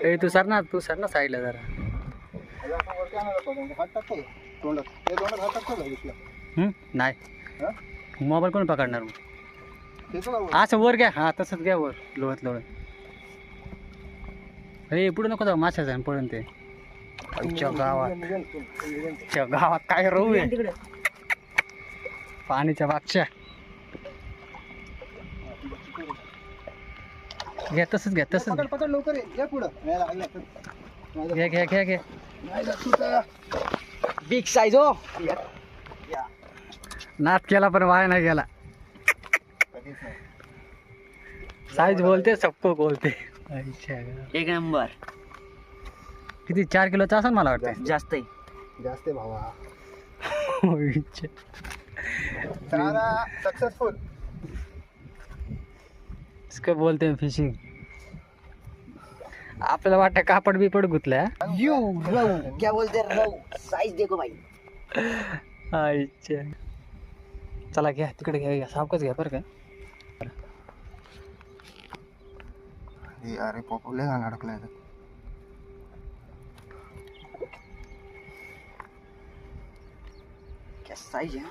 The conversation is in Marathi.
ए तू सर ना साईडला जरा. नाही मोबाईल कोण पकडणार मग. असं वर घ्या. हा तसंच घ्या वर लोळत लोळत. अरे पुढे नको जाऊ माशाचं आहे पडून ते. गावात काय रहू आहे पाणीच्या मागच्या. घ्या तसंच घ्या तसंच घ्या. बिग साईज हो. नाच केला पण वाया नाही गेला. साईज बोलते सबको बोलते. एक नंबर. किती 4 किलोचा असेल मला वाटतं. जास्त आहे भावा. सक्सेसफुल इसको बोलते हैं फिशिंग. आपल्याला वाटतं कापड बिपड गुतलाय. क्या बोलते रव. साईज देखो भाई. अच्छा चला घ्या तिकडे घ्या. सावकाच घ्या बरं का. अरे पॉपले घाल अडकलाय. क्या साईज है.